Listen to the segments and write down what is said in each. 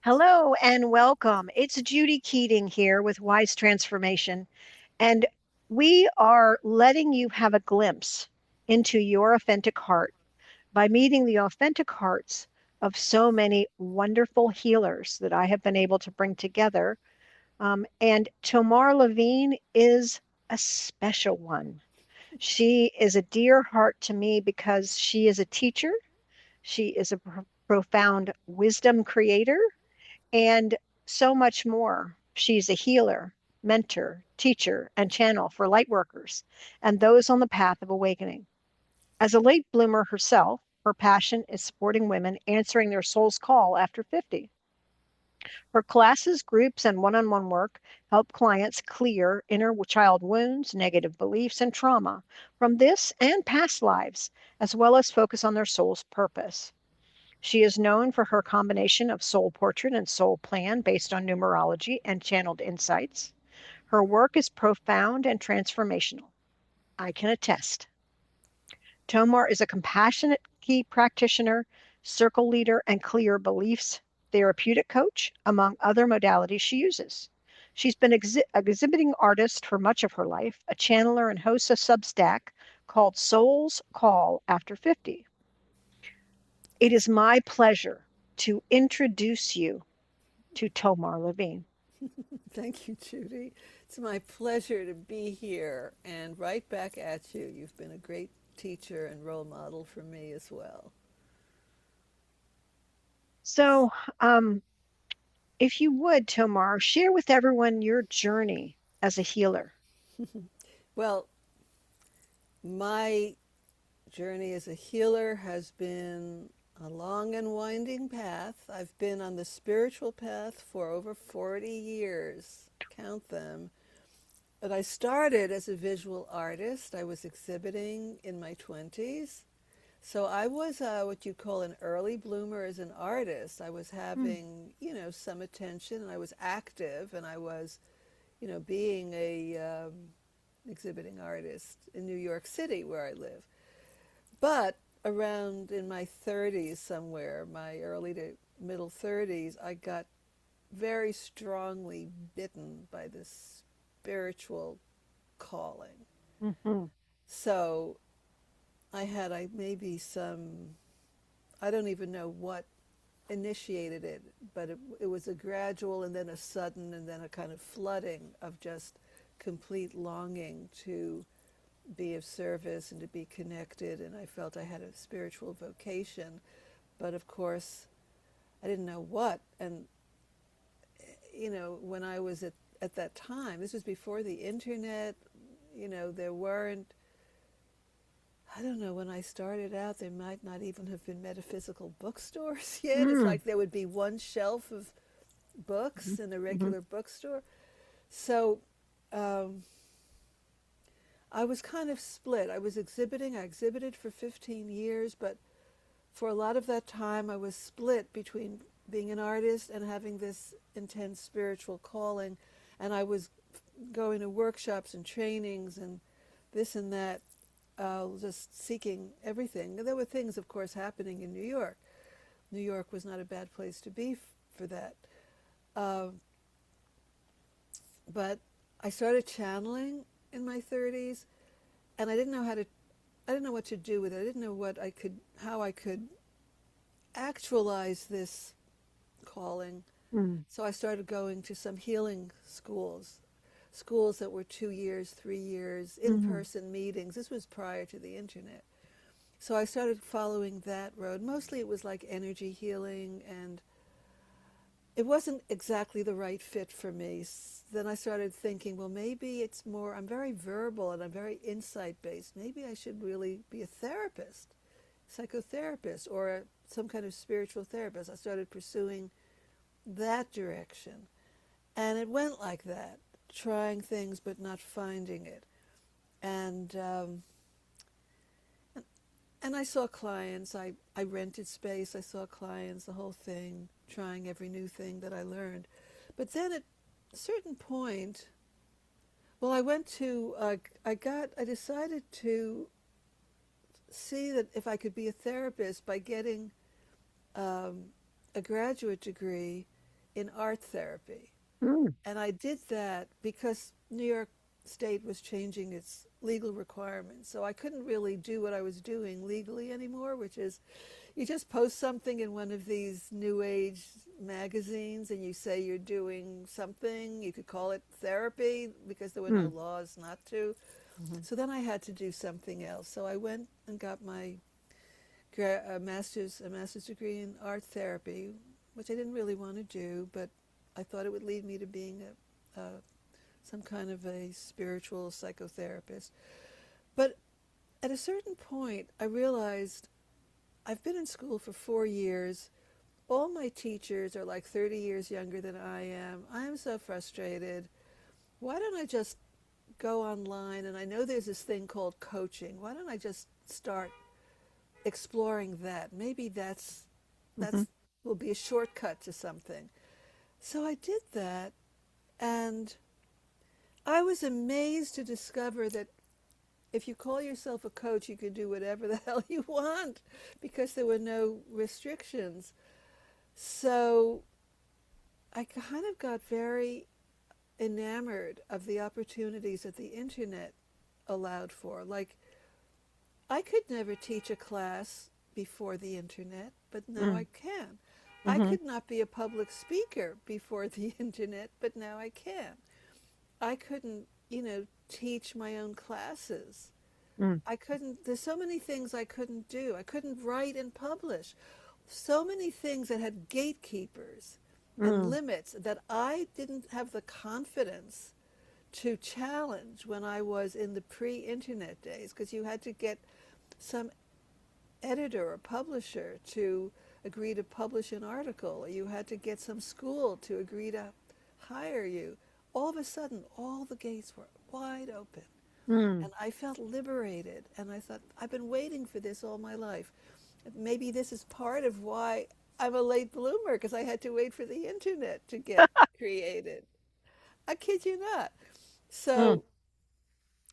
Hello and welcome. It's Judy Keating here with Wise Transformation, and we are letting you have a glimpse into your authentic heart by meeting the authentic hearts of so many wonderful healers that I have been able to bring together. And Tomar Levine is a special one. She is a dear heart to me because she is a teacher, she is a profound wisdom creator and so much more. She's a healer, mentor, teacher, and channel for light workers and those on the path of awakening. As a late bloomer herself, her passion is supporting women answering their soul's call after 50. Her classes, groups, and one on one work help clients clear inner child wounds, negative beliefs, and trauma from this and past lives, as well as focus on their soul's purpose. She is known for her combination of soul portrait and soul plan based on numerology and channeled insights. Her work is profound and transformational. I can attest. Tomar is a compassionate key practitioner, circle leader, and clear beliefs therapeutic coach, among other modalities she uses. She's been exhibiting artist for much of her life, a channeler and host of Substack called Soul's Call After 50. It is my pleasure to introduce you to Tomar Levine. Thank you, Judy. It's my pleasure to be here and right back at you. You've been a great teacher and role model for me as well. So, um, if you would, Tomar, share with everyone your journey as a healer. Well, my journey as a healer has been a long and winding path. I've been on the spiritual path for over 40 years, count them. But I started as a visual artist. I was exhibiting in my 20s. So I was what you call an early bloomer as an artist. I was Hmm. having, some attention, and I was active, and I was, being a exhibiting artist in New York City where I live. But around in my 30s somewhere, my early to middle 30s, I got very strongly bitten by this spiritual calling. Mm-hmm. So I maybe some, I don't even know what initiated it, but it was a gradual and then a sudden and then a kind of flooding of just complete longing to be of service and to be connected. And I felt I had a spiritual vocation, but of course, I didn't know what. And, when I was at that time, this was before the internet, there weren't, I don't know, when I started out, there might not even have been metaphysical bookstores yet. It's Mm. like there would be one shelf of Mm-hmm. books in a Mm-hmm. regular bookstore. So um, I was kind of split. I exhibited for 15 years, but for a lot of that time, I was split between being an artist and having this intense spiritual calling. And I was going to workshops and trainings and this and that, just seeking everything. There were things, of course, happening in New York. New York was not a bad place to be for that. Uh, but I started channeling in my 30s, and I didn't know what to do with it. I didn't know how I could actualize this calling. Mm. So I started going to some healing schools, schools that were 2 years, 3 years, in Mm-hmm. person meetings. This was prior to the internet. So I started following that road. Mostly it was like energy healing, and it wasn't exactly the right fit for me. Then I started thinking, well, maybe it's more, I'm very verbal and I'm very insight based. Maybe I should really be a therapist, psychotherapist, or some kind of spiritual therapist. I started pursuing that direction. And it went like that, trying things but not finding it. And and I saw clients. I rented space. I saw clients, the whole thing, trying every new thing that I learned. But then at a certain point, well, I decided to see that if I could be a therapist by getting um, a graduate degree in art therapy. Mm. And I did that because New York State was changing its legal requirements. So I couldn't really do what I was doing legally anymore, which is you just post something in one of these new age magazines and you say you're doing something. You could call it therapy because there were no Mm. laws not to. Mhm. So then I had to do something else. So I went and got my a master's degree in art therapy, which I didn't really want to do, but I thought it would lead me to being some kind of a spiritual psychotherapist. But at a certain point, I realized I've been in school for 4 years. All my teachers are like 30 years younger than I am. I am so frustrated. Why don't I just go online? And I know there's this thing called coaching. Why don't I just start exploring that? Maybe Mhm. that's will be a shortcut to something. So I did that, and I was amazed to discover that if you call yourself a coach, you can do whatever the hell you want because there were no restrictions. So I kind of got very enamored of the opportunities that the internet allowed for. Like, I could never teach a class before the internet, but now I Mm. can. I Mhm. could not be a public speaker before the internet, but now I can. I couldn't, teach my own classes. Mm. I couldn't, there's so many things I couldn't do. I couldn't write and publish. So many things that had gatekeepers and Mm. limits that I didn't have the confidence to challenge when I was in the pre internet days, because you had to get some editor or publisher to agree to publish an article, or you had to get some school to agree to hire you. All of a sudden, all the gates were wide open. Mm. And I felt liberated. And I thought, I've been waiting for this all my life. Maybe this is part of why I'm a late bloomer, because I had to wait for the internet to get created. I kid you not. Mm. So,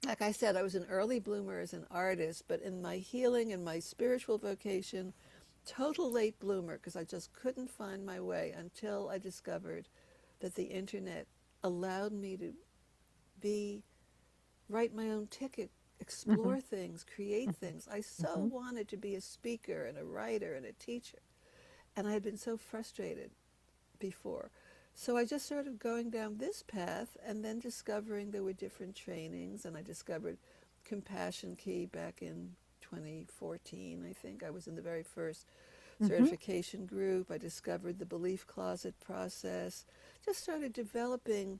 like I said, I was an early bloomer as an artist, but in my healing and my spiritual vocation, total late bloomer because I just couldn't find my way until I discovered that the internet allowed me to be write my own ticket, Mhm. explore things, create Mhm. things. I so Mhm. wanted to be a speaker and a writer and a teacher, and I had been so frustrated before. So I just started going down this path and then discovering there were different trainings, and I discovered Compassion Key back in 2014, I think. I was in the very first Mhm. certification group. I discovered the belief closet process. Just started developing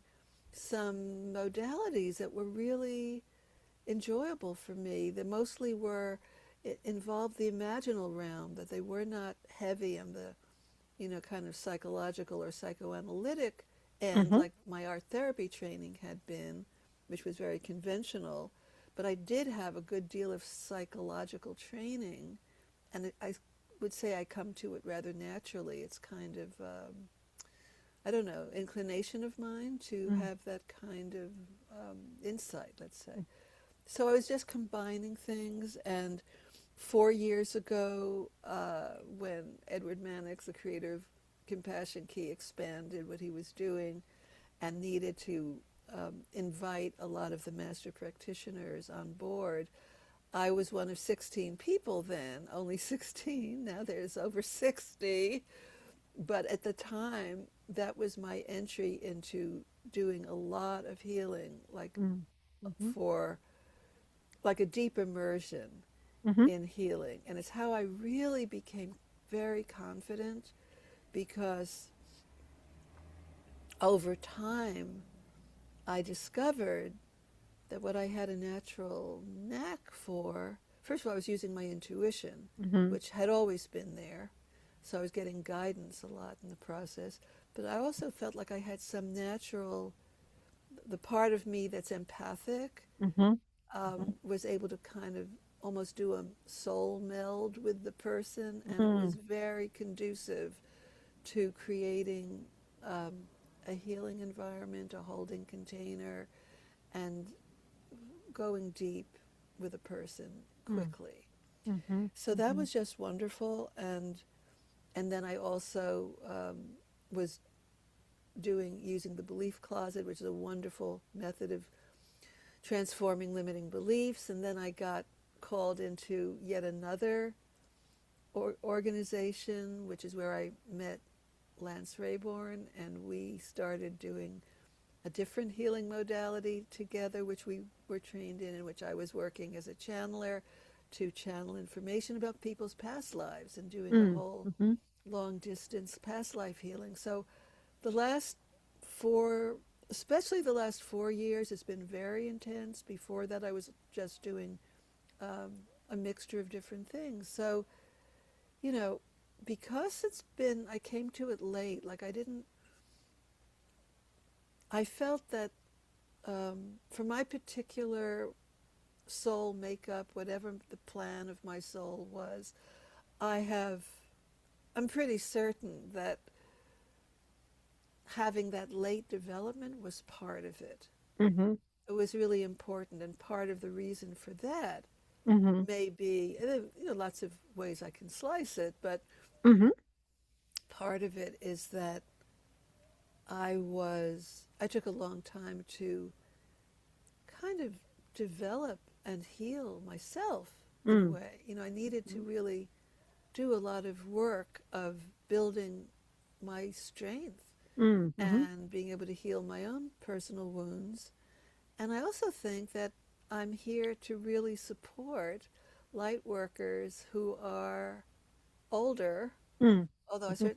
some modalities that were really enjoyable for me. They mostly were it involved the imaginal realm, that they were not heavy on the kind of psychological or psychoanalytic end Mhm. like my art therapy training had been, which was very conventional. But I did have a good deal of psychological training, and I would say I come to it rather naturally. It's kind of, I don't know, inclination of mine to Mm. have that kind of insight, let's say. So I was just combining things, and 4 years ago, when Edward Mannix, the creator of Compassion Key, expanded what he was doing and needed to invite a lot of the master practitioners on board, I was one of 16 people then, only 16. Now there's over 60. But at the time, that was my entry into doing a lot of healing, like Mm. Mhm. for like a deep immersion Mhm. in healing. And it's how I really became very confident because over time I discovered that what I had a natural knack for, first of all, I was using my intuition, Mhm. which had always been there. So I was getting guidance a lot in the process. But I also felt like I had some natural, the part of me that's empathic Mhm. Mhm. was able to kind of almost do a soul meld with the person, and it was Mhm. very conducive to creating um, a healing environment, a holding container, and going deep with a person Mm. quickly. Mhm. So that Mhm. was just wonderful, and then I also was doing using the belief closet, which is a wonderful method of transforming limiting beliefs. And then I got called into yet another organization, which is where I met Lance Rayborn, and we started doing a different healing modality together, which we were trained in which I was working as a channeler to channel information about people's past lives and doing a Mm, whole mhm, long distance past life healing. So the last four, especially the last 4 years, has been very intense. Before that, I was just doing um, a mixture of different things. So, you know, because it's been, I came to it late, like I didn't, I felt that for my particular soul makeup, whatever the plan of my soul was, I have, I'm pretty certain that having that late development was part of it. mhm, It was really important, and part of the reason for that mhm, may be, lots of ways I can slice it, but mhm, part of it is that I took a long time to kind of develop and heal myself in a mm, way. I needed to mhm, really do a lot of work of building my strength mm, mhm, and being able to heal my own personal wounds. And I also think that I'm here to really support light workers who are older, mm, although mhm,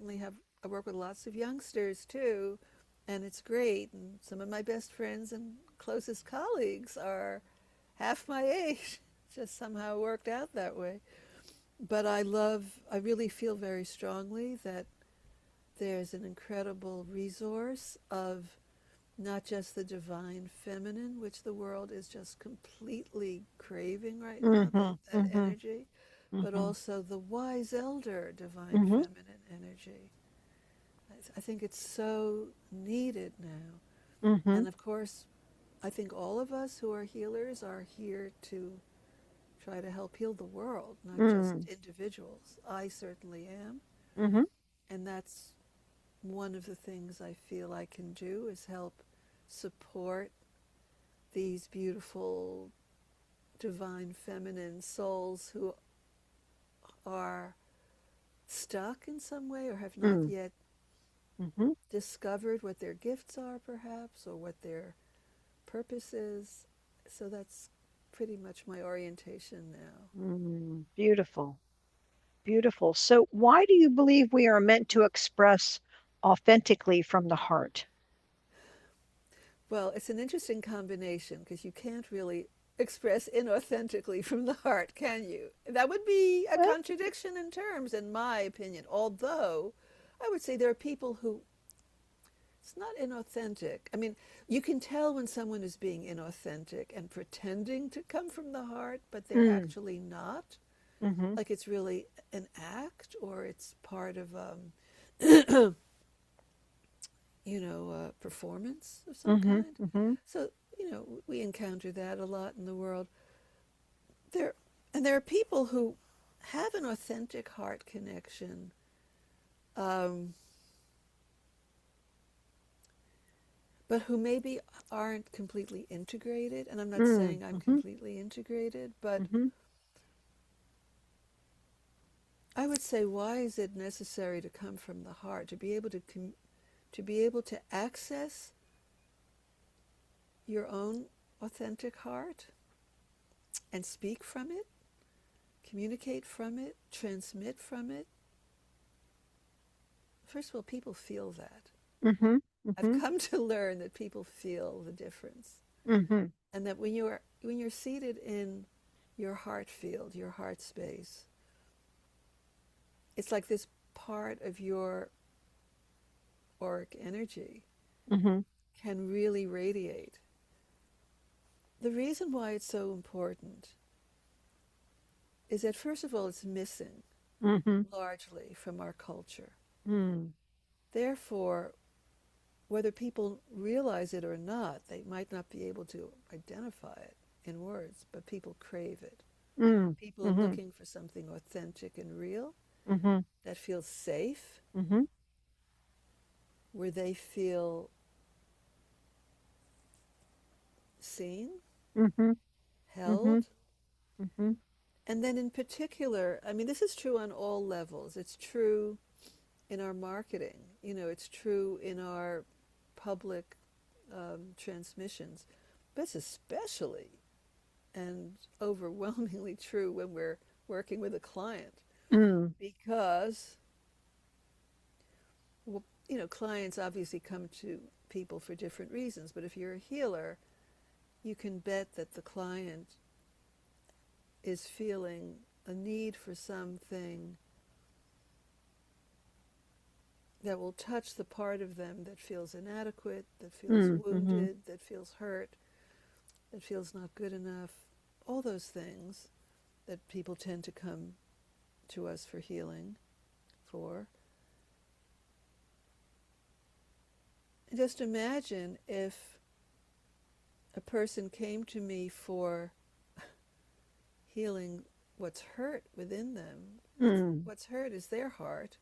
I work with lots of youngsters too, and it's great. And some of my best friends and closest colleagues are half my age. Just somehow worked out that way. But I really feel very strongly that there's an incredible resource of not just the divine feminine, which the world is just completely craving right now, mhm, that mhm, energy, but mhm, also the wise elder divine mhm, feminine energy. I think it's so needed now. mhm, And of course, I think all of us who are healers are here to try to help heal the world, not just mm, individuals. I certainly am. mhm, And that's one of the things I feel I can do is help support these beautiful divine feminine souls who are stuck in some way or have not mm, yet mhm, discovered what their gifts are, perhaps, or what their purpose is. So that's pretty much my orientation now. mm. Beautiful, beautiful. So, why do you believe we are meant to express authentically from the heart? Well, it's an interesting combination because you can't really express inauthentically from the heart, can you? That would be a Eh, contradiction in terms, in my opinion. Although I would say there are people who it's not inauthentic. I mean, you can tell when someone is being inauthentic and pretending to come from the heart, but they're mm, actually not. mhm, Like it's really an act or it's part of, performance of some mhm, kind. mhm, So, we encounter that a lot in the world. There, and there are people who have an authentic heart connection, um, but who maybe aren't completely integrated. And I'm not mm, saying I'm mhm, completely integrated, but mhm, I would say, why is it necessary to come from the heart to be able to be able to access your own authentic heart and speak from it, communicate from it, transmit from it? First of all, people feel that. mhm, I've mhm, come to learn that people feel the difference, mhm, and that when you're seated in your heart field, your heart space, it's like this part of your auric energy mhm, can really radiate. The reason why it's so important is that, first of all, it's missing mhm, largely from our culture. mm, Therefore, whether people realize it or not, they might not be able to identify it in words, but people crave it. mm, People are mhm, looking for something authentic and real mhm, that feels safe, mhm, where they feel seen, Mm-hmm. Mm-hmm. held. Mm-hmm. And then, in particular, I mean, this is true on all levels. It's true in our marketing, it's true in our public transmissions, but it's especially and overwhelmingly true when we're working with a client Mm. because, well, clients obviously come to people for different reasons, but if you're a healer, you can bet that the client is feeling a need for something that will touch the part of them that feels inadequate, that feels Mm. Mm-hmm. wounded, that feels hurt, that feels not good enough, all those things that people tend to come to us for healing for. And just imagine if a person came to me for healing what's hurt within them. Mm. What's hurt is their heart.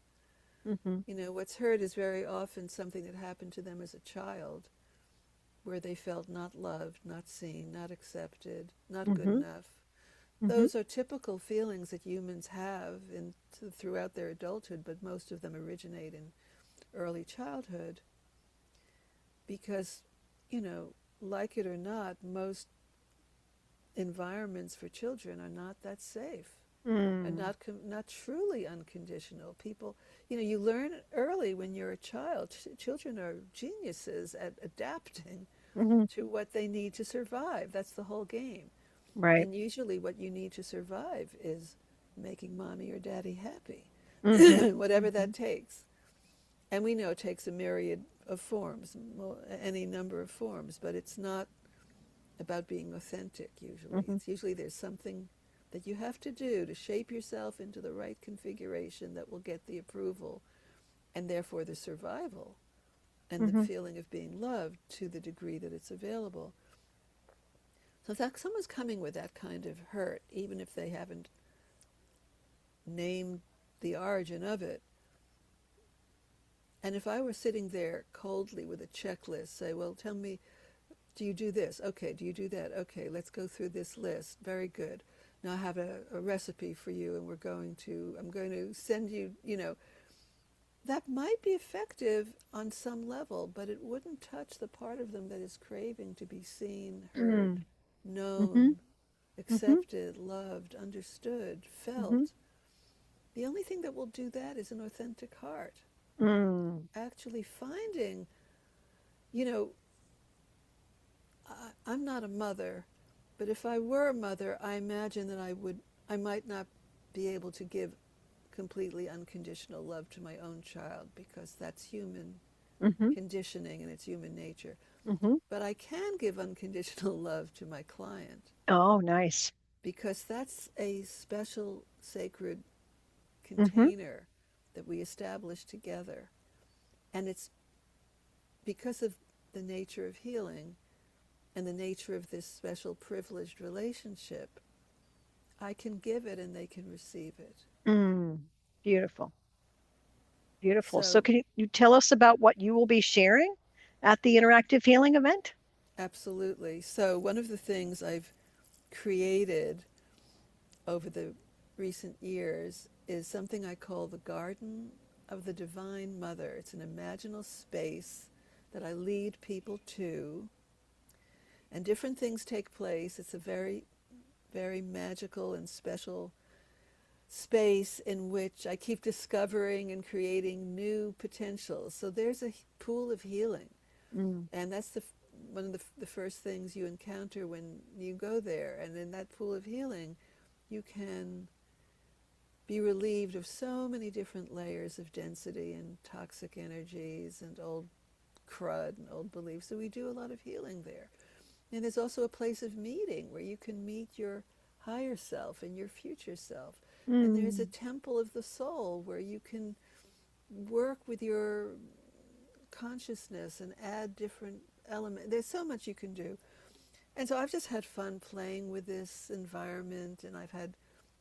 Mm-hmm. What's hurt is very often something that happened to them as a child where they felt not loved, not seen, not accepted, not good Mm-hmm. enough. Mm-hmm. Those are typical feelings that humans have throughout their adulthood, but most of them originate in early childhood because, you know, like it or not, most environments for children are not that safe and Mm. not truly unconditional. People, you learn early when you're a child. Children are geniuses at adapting Mm-hmm. to what they need to survive. That's the whole game. Right. And usually, what you need to survive is making mommy or daddy happy, Mm-hmm. whatever Mm-hmm. that takes. And we know it takes a myriad of forms, any number of forms, but it's not about being authentic usually. Mm-hmm. It's usually there's something that you have to do to shape yourself into the right configuration that will get the approval and therefore the survival and the Mm-hmm. feeling of being loved to the degree that it's available. So if someone's coming with that kind of hurt, even if they haven't named the origin of it, and if I were sitting there coldly with a checklist, say, well, tell me, do you do this? Okay, do you do that? Okay, let's go through this list. Very good. Now I have a recipe for you, and I'm going to send you, that might be effective on some level, but it wouldn't touch the part of them that is craving to be seen, heard, Mm-hmm. known, Mm-hmm. accepted, loved, understood, Mm-hmm. felt. The only thing that will do that is an authentic heart. Mm. Actually finding, you know, I'm not a mother, but if I were a mother, I imagine that I might not be able to give completely unconditional love to my own child because that's human Mm-hmm. conditioning and it's human nature. Mm-hmm. But I can give unconditional love to my client Oh, nice. because that's a special sacred Mm-hmm. container that we establish together. And it's because of the nature of healing and the nature of this special privileged relationship, I can give it and they can receive it. Mm. Beautiful. Beautiful. So, So, can you tell us about what you will be sharing at the interactive healing event? absolutely. So, one of the things I've created over the recent years is something I call the Garden of the Divine Mother. It's an imaginal space that I lead people to, and different things take place. It's a very, very magical and special space in which I keep discovering and creating new potentials. So there's a pool of healing, Mm. and that's one of the first things you encounter when you go there. And in that pool of healing, you can be relieved of so many different layers of density and toxic energies and old crud and old beliefs. So we do a lot of healing there. And there's also a place of meeting where you can meet your higher self and your future self. And there's a Mm. temple of the soul where you can work with your consciousness and add different elements. There's so much you can do. And so I've just had fun playing with this environment, and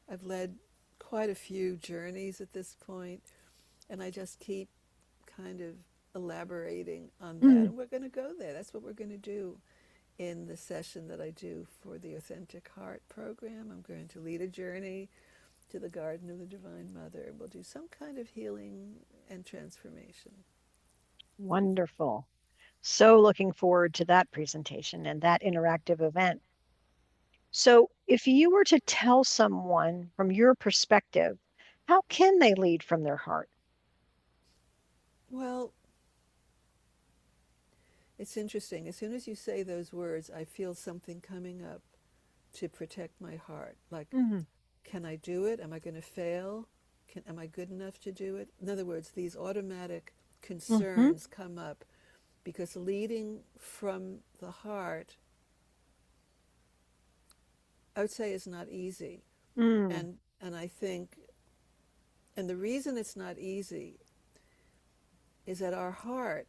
I've led quite a few journeys at this point, and I just keep kind of elaborating on that. Mm. And we're going to go there. That's what we're going to do in the session that I do for the Authentic Heart program. I'm going to lead a journey to the Garden of the Divine Mother. We'll do some kind of healing and transformation. Wonderful. So looking forward to that presentation and that interactive event. So, if you were to tell someone from your perspective, how can they lead from their heart? Well, it's interesting. As soon as you say those words, I feel something coming up to protect my heart. Like, Mm-hmm. can I do it? Am I going to fail? Am I good enough to do it? In other words, these automatic Mm-hmm. concerns come up because leading from the heart, I would say, is not easy. Mm. And I think, and the reason it's not easy is that our heart,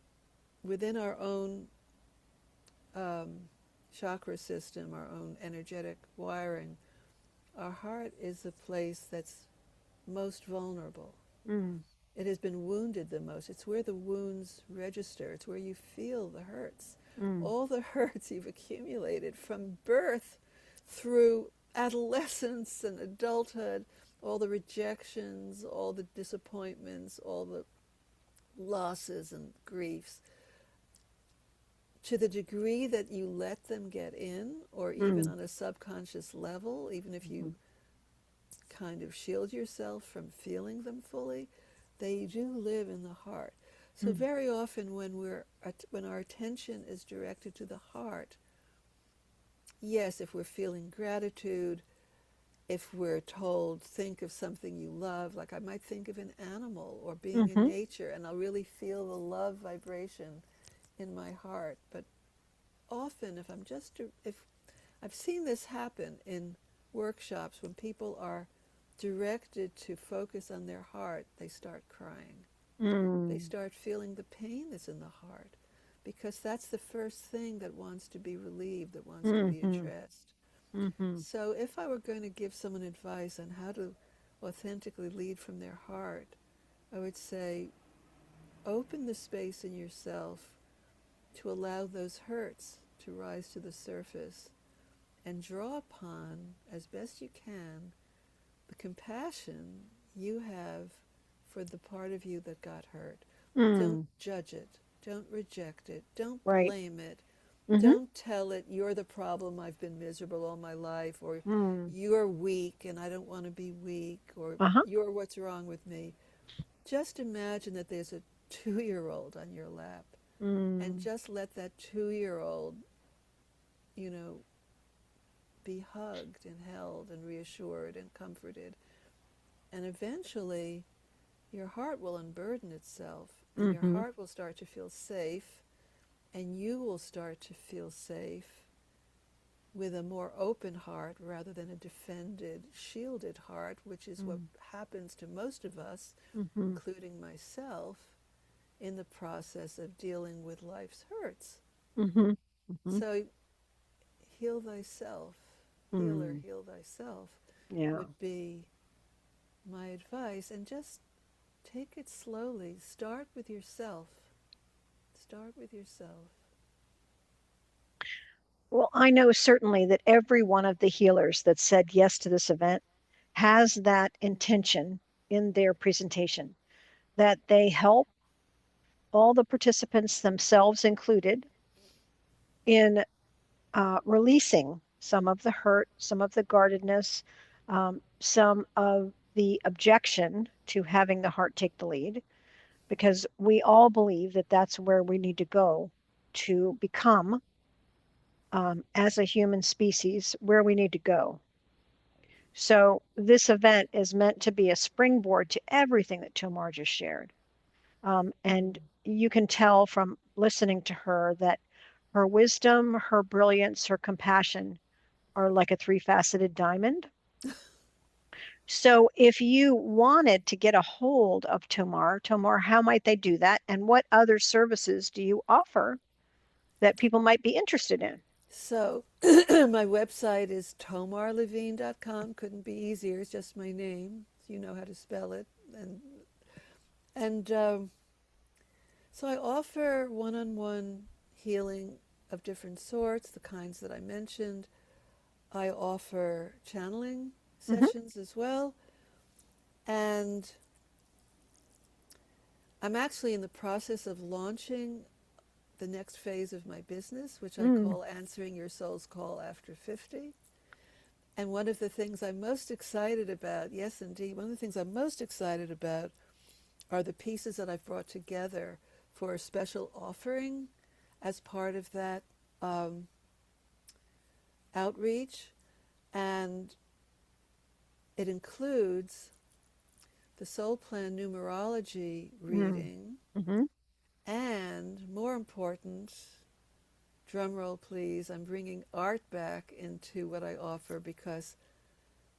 within our own um, chakra system, our own energetic wiring, our heart is the place that's most vulnerable. Mm. It has been wounded the most. It's where the wounds register. It's where you feel the hurts. Mm. All the hurts you've accumulated from birth through adolescence and adulthood, all the rejections, all the disappointments, all the losses and griefs, to the degree that you let them get in, or even Mm. on a subconscious level, even if Mm. you kind of shield yourself from feeling them fully, they do live in the heart. So Mm. very often when our attention is directed to the heart, yes, if we're feeling gratitude, if we're told think of something you love, like I might think of an animal or being in Mm-hmm. nature, and I'll really feel the love vibration in my heart. But often if I've seen this happen in workshops when people are directed to focus on their heart, they start crying. They Mm. start feeling the pain that's in the heart because that's the first thing that wants to be relieved, that wants to be Mm-hmm. addressed. Mm-hmm. So if I were going to give someone advice on how to authentically lead from their heart, I would say open the space in yourself to allow those hurts to rise to the surface and draw upon, as best you can, the compassion you have for the part of you that got hurt. Don't Mm. judge it. Don't reject it. Don't Right. blame it. Mm-hmm. Don't tell it, you're the problem, I've been miserable all my life, or Mm. you're weak and I don't want to be weak, or Uh-huh. you're what's wrong with me. Just imagine that there's a 2 year old on your lap and Mm. just let that 2 year old, you know, be hugged and held and reassured and comforted. And eventually, your heart will unburden itself and your Mm-hmm. heart will start to feel safe, and you will start to feel safe with a more open heart rather than a defended, shielded heart, which is what Mm. happens to most of us, Mm-hmm. including myself, in the process of dealing with life's hurts. Mm-hmm. Mm-hmm. So, heal thyself, healer, Mm. heal thyself, Yeah. would be my advice. And just take it slowly. Start with yourself. Start with yourself. Well, I know certainly that every one of the healers that said yes to this event has that intention in their presentation, that they help all the participants, themselves included, in releasing some of the hurt, some of the guardedness, some of the objection to having the heart take the lead, because we all believe that that's where we need to go to become, as a human species, where we need to go. So this event is meant to be a springboard to everything that Tomar just shared. And you can tell from listening to her that her wisdom, her brilliance, her compassion are like a three-faceted diamond. So if you wanted to get a hold of Tomar, how might they do that? And what other services do you offer that people might be interested in? So, my website is tomarlevine.com. Couldn't be easier. It's just my name. You know how to spell it. And So I offer one on one healing of different sorts, the kinds that I mentioned. I offer channeling Hmm. sessions as well. And I'm actually in the process of launching the next phase of my business, which I Mm. call Answering Your Soul's Call After 50. And one of the things I'm most excited about, yes, indeed, one of the things I'm most excited about are the pieces that I've brought together for a special offering as part of that um, outreach. And it includes the soul plan numerology Mm. reading, Hmm. and more important, drum roll please, I'm bringing art back into what I offer, because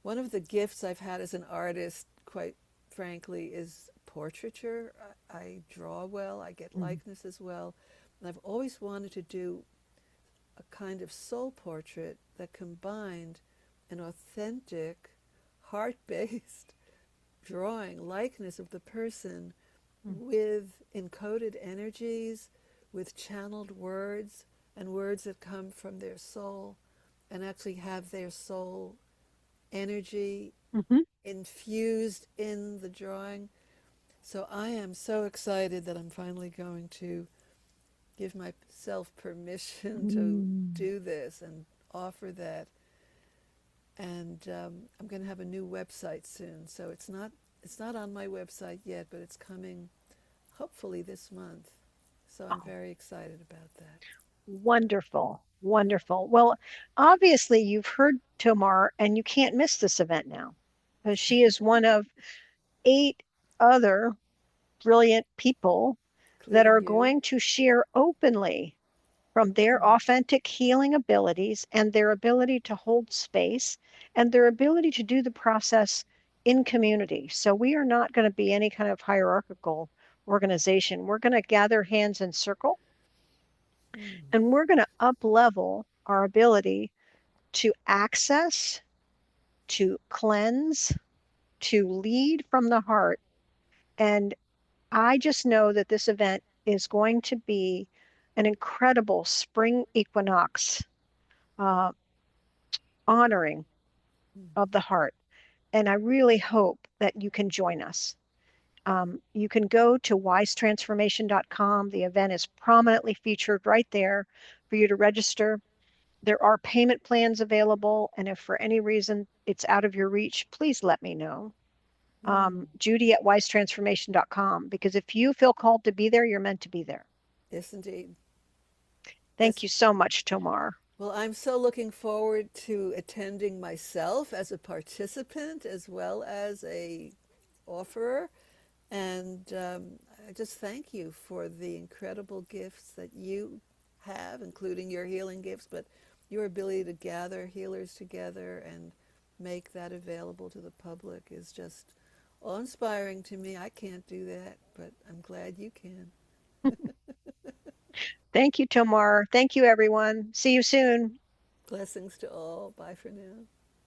one of the gifts I've had as an artist, quite frankly, is portraiture. I draw well, I get Mm. likenesses well, and I've always wanted to do a kind of soul portrait that combined an authentic, heart based drawing, likeness of the person Mm. with encoded energies, with channeled words, and words that come from their soul, and actually have their soul energy Hmm. infused in the drawing. So I am so excited that I'm finally going to give myself permission to Mm. do this and offer that. And I'm going to have a new website soon. So it's not on my website yet, but it's coming hopefully this month. So I'm Oh, very excited about that. wonderful. Wonderful. Well, obviously, you've heard Tomar, and you can't miss this event now because she is one of 8 other brilliant people that Including are you. going to share openly from their Mm. authentic healing abilities and their ability to hold space and their ability to do the process in community. So we are not going to be any kind of hierarchical organization. We're going to gather hands in circle Mm. and we're going to up level our ability to access, to cleanse, to lead from the heart. And I just know that this event is going to be an incredible spring equinox uh, honoring Mm. of the heart. And I really hope that you can join us. You can go to wisetransformation.com. The event is prominently featured right there for you to register. There are payment plans available. And if for any reason it's out of your reach, please let me know. Mm. Judy at wisetransformation.com, because if you feel called to be there, you're meant to be there. Yes, indeed. Thank Yes. you so much, Tomar. Well, I'm so looking forward to attending myself as a participant as well as a offerer. And I just thank you for the incredible gifts that you have, including your healing gifts, but your ability to gather healers together and make that available to the public is just awe-inspiring to me. I can't do that, but I'm glad you can. Thank you, Tomar. Thank you, everyone. See you soon. Blessings to all. Bye for now.